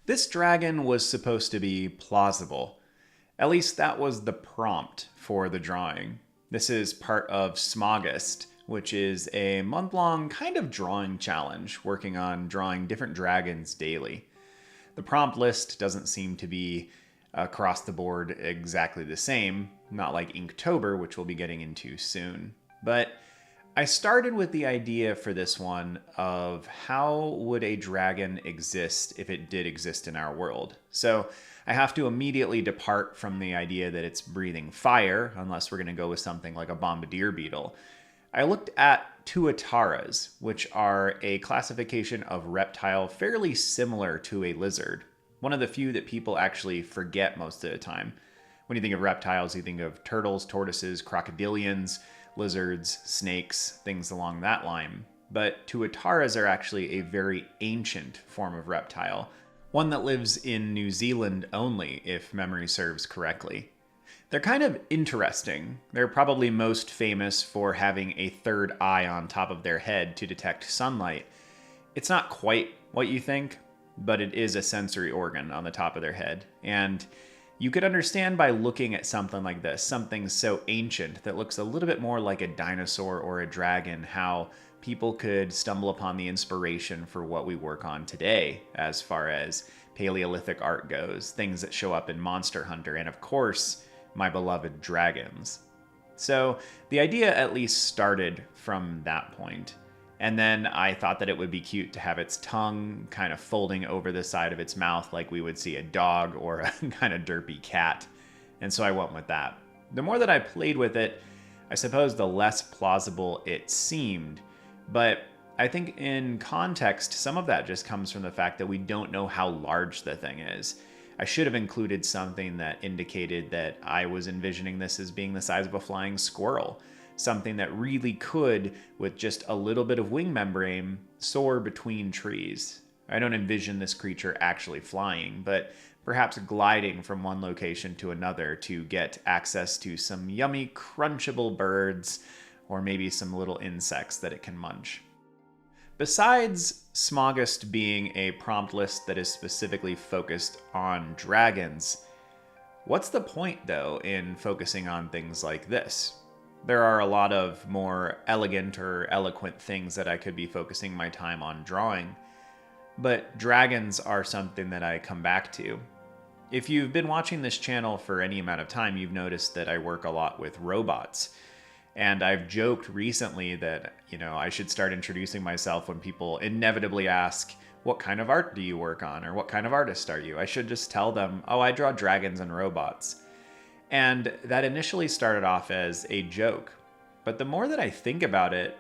This dragon was supposed to be plausible. At least that was the prompt for the drawing. This is part of Smaugust, which is a month-long kind of drawing challenge working on drawing different dragons daily. The prompt list doesn't seem to be across the board exactly the same, not like Inktober, which we'll be getting into soon. But I started with the idea for this one of how would a dragon exist if it did exist in our world. So I have to immediately depart from the idea that it's breathing fire, unless we're going to go with something like a bombardier beetle. I looked at Tuataras, which are a classification of reptile fairly similar to a lizard. One of the few that people actually forget most of the time. When you think of reptiles, you think of turtles, tortoises, crocodilians, lizards, snakes, things along that line. But tuataras are actually a very ancient form of reptile, one that lives in New Zealand only, if memory serves correctly. They're kind of interesting. They're probably most famous for having a third eye on top of their head to detect sunlight. It's not quite what you think, but it is a sensory organ on the top of their head. And you could understand by looking at something like this, something so ancient that looks a little bit more like a dinosaur or a dragon, how people could stumble upon the inspiration for what we work on today as far as Paleolithic art goes, things that show up in Monster Hunter, and of course, my beloved dragons. So the idea at least started from that point. And then I thought that it would be cute to have its tongue kind of folding over the side of its mouth like we would see a dog or a kind of derpy cat. And so I went with that. The more that I played with it, I suppose the less plausible it seemed. But I think in context, some of that just comes from the fact that we don't know how large the thing is. I should have included something that indicated that I was envisioning this as being the size of a flying squirrel. Something that really could, with just a little bit of wing membrane, soar between trees. I don't envision this creature actually flying, but perhaps gliding from one location to another to get access to some yummy, crunchable birds, or maybe some little insects that it can munch. Besides Smaugust being a prompt list that is specifically focused on dragons, what's the point, though, in focusing on things like this? There are a lot of more elegant or eloquent things that I could be focusing my time on drawing, but dragons are something that I come back to. If you've been watching this channel for any amount of time, you've noticed that I work a lot with robots. And I've joked recently that, I should start introducing myself when people inevitably ask, what kind of art do you work on? Or what kind of artist are you? I should just tell them, oh, I draw dragons and robots. And that initially started off as a joke. But the more that I think about it,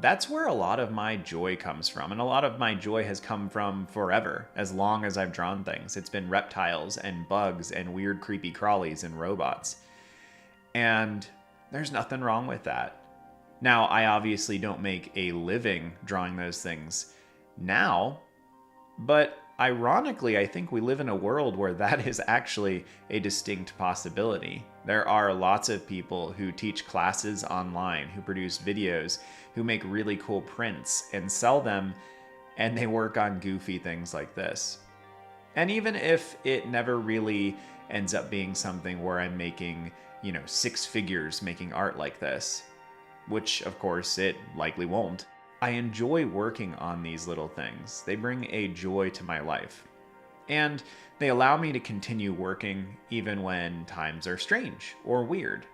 that's where a lot of my joy comes from. And a lot of my joy has come from forever, as long as I've drawn things. It's been reptiles and bugs and weird creepy crawlies and robots. And there's nothing wrong with that. Now, I obviously don't make a living drawing those things now, but ironically, I think we live in a world where that is actually a distinct possibility. There are lots of people who teach classes online, who produce videos, who make really cool prints and sell them, and they work on goofy things like this. And even if it never really ends up being something where I'm making, six figures making art like this, which of course it likely won't, I enjoy working on these little things. They bring a joy to my life. And they allow me to continue working even when times are strange or weird.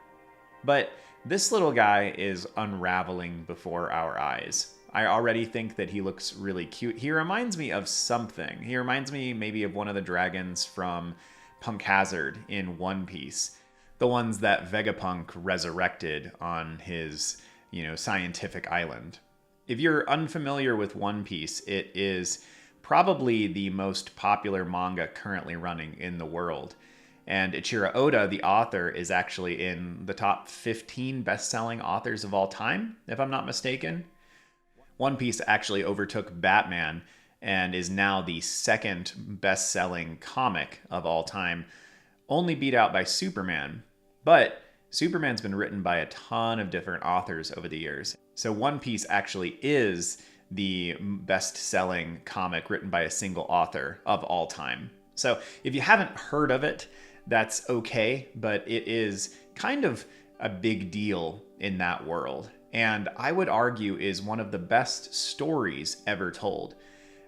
But this little guy is unraveling before our eyes. I already think that he looks really cute. He reminds me of something. He reminds me maybe of one of the dragons from Punk Hazard in One Piece. The ones that Vegapunk resurrected on his, scientific island. If you're unfamiliar with One Piece, it is probably the most popular manga currently running in the world. And Ichiro Oda, the author, is actually in the top 15 best-selling authors of all time, if I'm not mistaken. One Piece actually overtook Batman and is now the second best-selling comic of all time, only beat out by Superman. But Superman's been written by a ton of different authors over the years. So One Piece actually is the best-selling comic written by a single author of all time. So if you haven't heard of it, that's okay, but it is kind of a big deal in that world. And I would argue is one of the best stories ever told.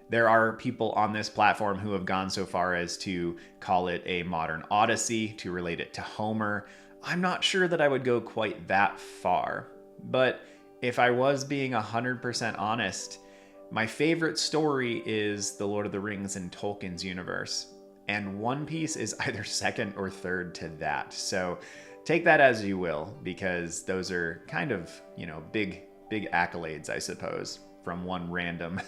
There are people on this platform who have gone so far as to call it a modern Odyssey, to relate it to Homer. I'm not sure that I would go quite that far, but if I was being 100% honest, my favorite story is The Lord of the Rings in Tolkien's universe, and One Piece is either second or third to that. So take that as you will, because those are kind of, big accolades, I suppose, from one random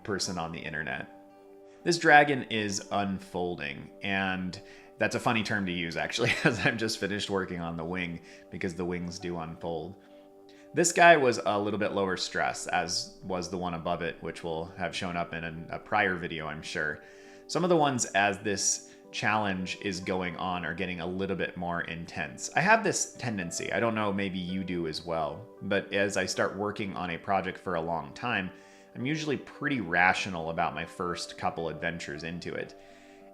person on the internet. This dragon is unfolding, and that's a funny term to use actually, as I've just finished working on the wing, because the wings do unfold. This guy was a little bit lower stress, as was the one above it, which will have shown up in a prior video, I'm sure. Some of the ones as this challenge is going on are getting a little bit more intense. I have this tendency, I don't know, maybe you do as well, but as I start working on a project for a long time, I'm usually pretty rational about my first couple adventures into it.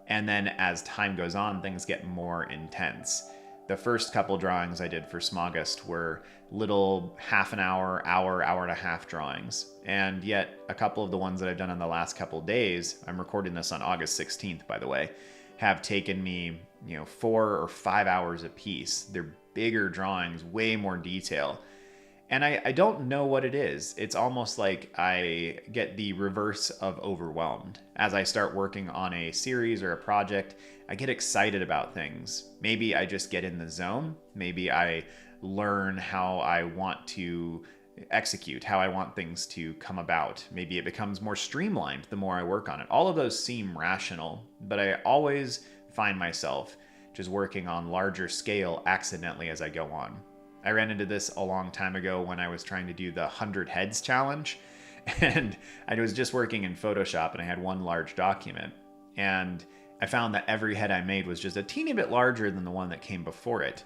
And then as time goes on, things get more intense. The first couple drawings I did for Smaugust were little half an hour, hour and a half drawings. And yet a couple of the ones that I've done in the last couple days, I'm recording this on August 16th, by the way, have taken me, 4 or 5 hours a piece. They're bigger drawings, way more detail. And I don't know what it is. It's almost like I get the reverse of overwhelmed. As I start working on a series or a project, I get excited about things. Maybe I just get in the zone. Maybe I learn how I want to execute, how I want things to come about. Maybe it becomes more streamlined the more I work on it. All of those seem rational, but I always find myself just working on larger scale accidentally as I go on. I ran into this a long time ago when I was trying to do the 100 heads challenge, and I was just working in Photoshop and I had one large document, and I found that every head I made was just a teeny bit larger than the one that came before it.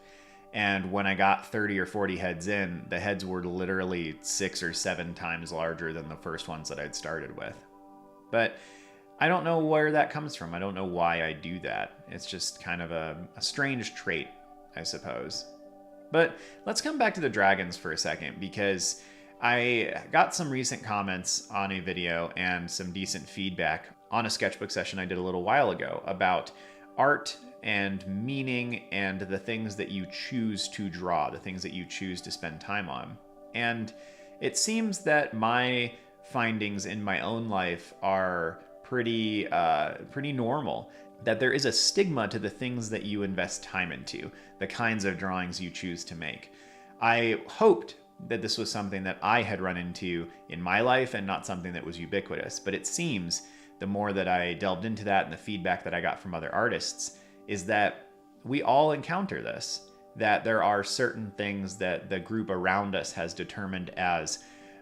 And when I got 30 or 40 heads in, the heads were literally 6 or 7 times larger than the first ones that I'd started with. But I don't know where that comes from. I don't know why I do that. It's just kind of a strange trait, I suppose. But let's come back to the dragons for a second, because I got some recent comments on a video and some decent feedback on a sketchbook session I did a little while ago about art and meaning and the things that you choose to draw, the things that you choose to spend time on. And it seems that my findings in my own life are pretty normal. That there is a stigma to the things that you invest time into, the kinds of drawings you choose to make. I hoped that this was something that I had run into in my life and not something that was ubiquitous, but it seems the more that I delved into that and the feedback that I got from other artists is that we all encounter this, that there are certain things that the group around us has determined as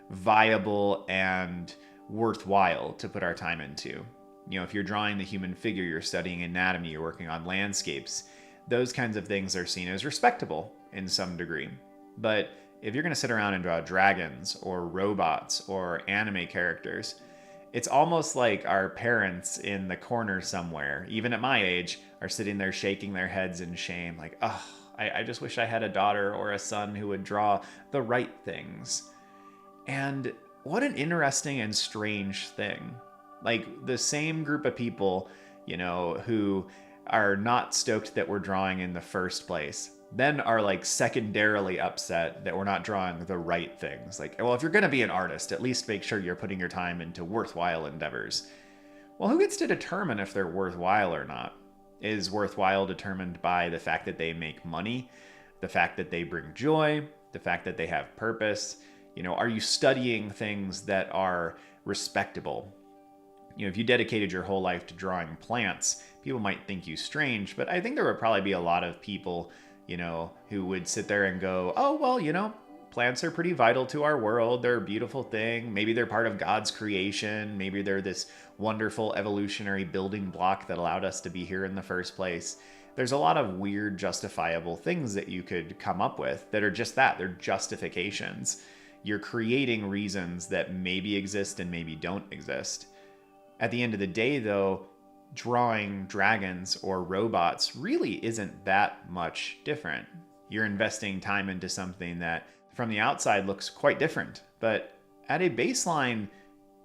viable and worthwhile to put our time into. If you're drawing the human figure, you're studying anatomy, you're working on landscapes, those kinds of things are seen as respectable in some degree. But if you're going to sit around and draw dragons or robots or anime characters, it's almost like our parents in the corner somewhere, even at my age, are sitting there shaking their heads in shame, like, oh, I just wish I had a daughter or a son who would draw the right things. And what an interesting and strange thing. Like the same group of people, who are not stoked that we're drawing in the first place, then are like secondarily upset that we're not drawing the right things. Like, well, if you're going to be an artist, at least make sure you're putting your time into worthwhile endeavors. Well, who gets to determine if they're worthwhile or not? Is worthwhile determined by the fact that they make money, the fact that they bring joy, the fact that they have purpose? Are you studying things that are respectable? If you dedicated your whole life to drawing plants, people might think you strange, but I think there would probably be a lot of people, who would sit there and go, oh, well, plants are pretty vital to our world. They're a beautiful thing. Maybe they're part of God's creation. Maybe they're this wonderful evolutionary building block that allowed us to be here in the first place. There's a lot of weird justifiable things that you could come up with that are just that. They're justifications. You're creating reasons that maybe exist and maybe don't exist. At the end of the day, though, drawing dragons or robots really isn't that much different. You're investing time into something that from the outside looks quite different, but at a baseline,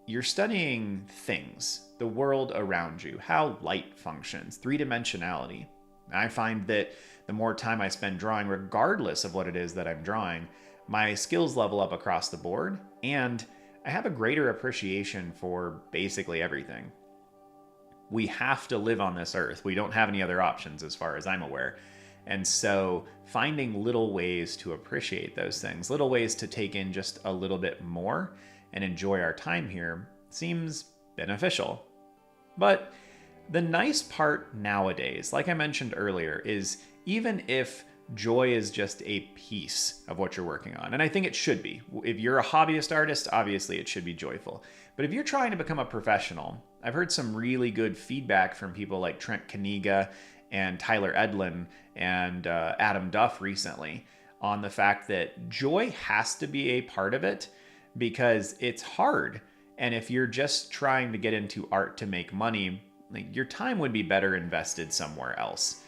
you're studying things, the world around you, how light functions, three-dimensionality. I find that the more time I spend drawing, regardless of what it is that I'm drawing, my skills level up across the board, and I have a greater appreciation for basically everything. We have to live on this earth. We don't have any other options as far as I'm aware. And so finding little ways to appreciate those things, little ways to take in just a little bit more and enjoy our time here seems beneficial. But the nice part nowadays, like I mentioned earlier, is even if joy is just a piece of what you're working on, and I think it should be. If you're a hobbyist artist, obviously it should be joyful. But if you're trying to become a professional, I've heard some really good feedback from people like Trent Kaniga and Tyler Edlin and Adam Duff recently on the fact that joy has to be a part of it because it's hard. And if you're just trying to get into art to make money, like, your time would be better invested somewhere else.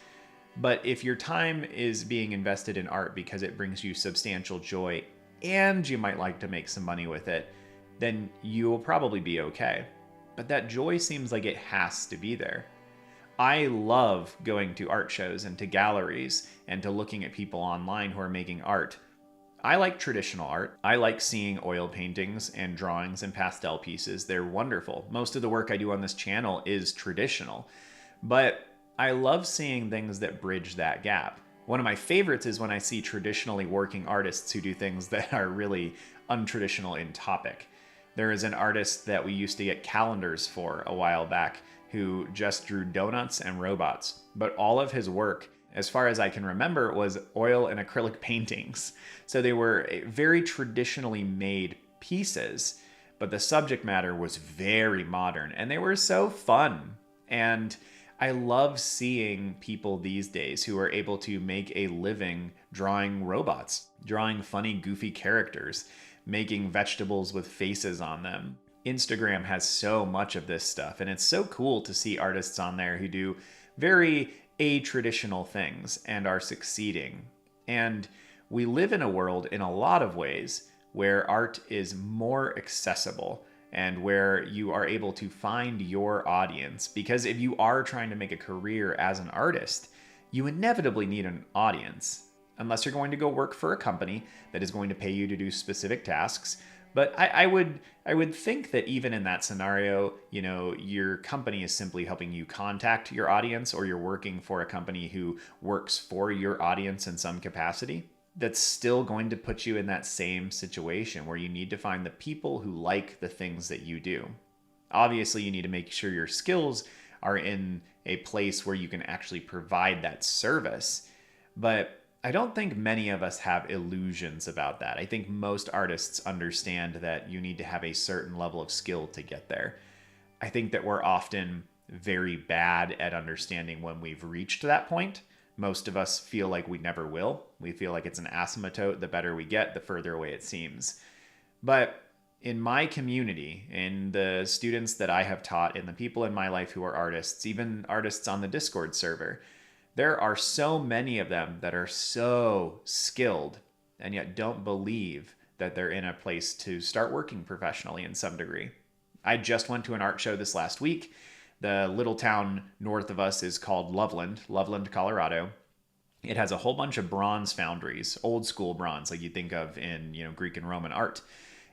But if your time is being invested in art because it brings you substantial joy and you might like to make some money with it, then you'll probably be okay. But that joy seems like it has to be there. I love going to art shows and to galleries and to looking at people online who are making art. I like traditional art. I like seeing oil paintings and drawings and pastel pieces. They're wonderful. Most of the work I do on this channel is traditional. But I love seeing things that bridge that gap. One of my favorites is when I see traditionally working artists who do things that are really untraditional in topic. There is an artist that we used to get calendars for a while back who just drew donuts and robots, but all of his work, as far as I can remember, was oil and acrylic paintings. So they were very traditionally made pieces, but the subject matter was very modern and they were so fun. And I love seeing people these days who are able to make a living drawing robots, drawing funny, goofy characters, making vegetables with faces on them. Instagram has so much of this stuff, and it's so cool to see artists on there who do very a-traditional things and are succeeding. And we live in a world in a lot of ways where art is more accessible and where you are able to find your audience. Because if you are trying to make a career as an artist, you inevitably need an audience, unless you're going to go work for a company that is going to pay you to do specific tasks. But I would think that even in that scenario, you know, your company is simply helping you contact your audience, or you're working for a company who works for your audience in some capacity. That's still going to put you in that same situation where you need to find the people who like the things that you do. Obviously, you need to make sure your skills are in a place where you can actually provide that service. But I don't think many of us have illusions about that. I think most artists understand that you need to have a certain level of skill to get there. I think that we're often very bad at understanding when we've reached that point. Most of us feel like we never will. We feel like it's an asymptote. The better we get, the further away it seems. But in my community, in the students that I have taught, and the people in my life who are artists, even artists on the Discord server, there are so many of them that are so skilled and yet don't believe that they're in a place to start working professionally in some degree. I just went to an art show this last week. The little town north of us is called Loveland, Colorado. It has a whole bunch of bronze foundries, old school bronze, like you think of in, you know, Greek and Roman art.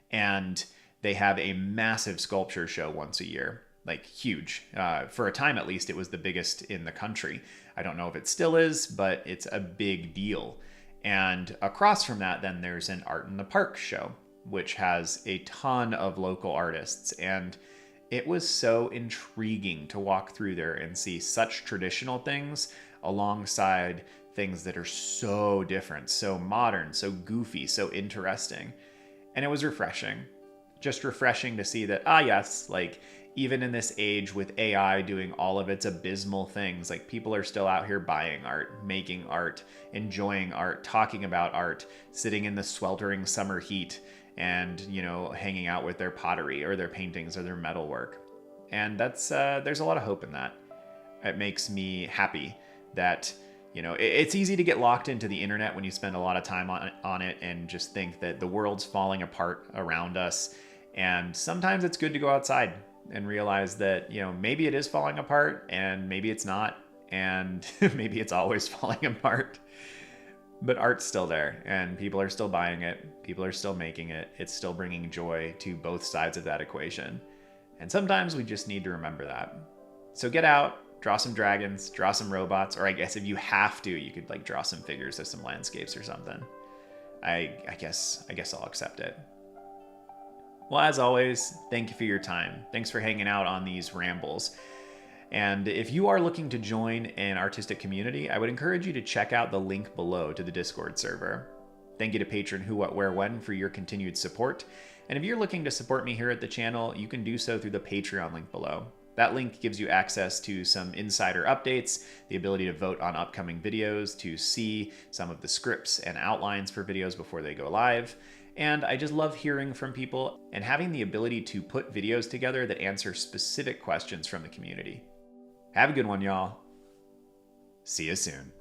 And they have a massive sculpture show once a year, like huge. For a time, at least, it was the biggest in the country. I don't know if it still is, but it's a big deal. And across from that, then there's an Art in the Park show, which has a ton of local artists. And it was so intriguing to walk through there and see such traditional things alongside things that are so different, so modern, so goofy, so interesting. And it was refreshing. Just refreshing to see that, yes, like, even in this age with AI doing all of its abysmal things, like, people are still out here buying art, making art, enjoying art, talking about art, sitting in the sweltering summer heat and, you know, hanging out with their pottery or their paintings or their metalwork. And that's there's a lot of hope in that. It makes me happy that, you know, it's easy to get locked into the internet when you spend a lot of time on it and just think that the world's falling apart around us. And sometimes it's good to go outside and realize that, you know, maybe it is falling apart and maybe it's not. And maybe it's always falling apart. But art's still there and people are still buying it. People are still making it. It's still bringing joy to both sides of that equation. And sometimes we just need to remember that. So get out, draw some dragons, draw some robots, or I guess if you have to, you could like draw some figures of some landscapes or something. I guess I'll accept it. Well, as always, thank you for your time. Thanks for hanging out on these rambles. And if you are looking to join an artistic community, I would encourage you to check out the link below to the Discord server. Thank you to patron Who, What, Where, When for your continued support. And if you're looking to support me here at the channel, you can do so through the Patreon link below. That link gives you access to some insider updates, the ability to vote on upcoming videos, to see some of the scripts and outlines for videos before they go live. And I just love hearing from people and having the ability to put videos together that answer specific questions from the community. Have a good one, y'all. See you soon.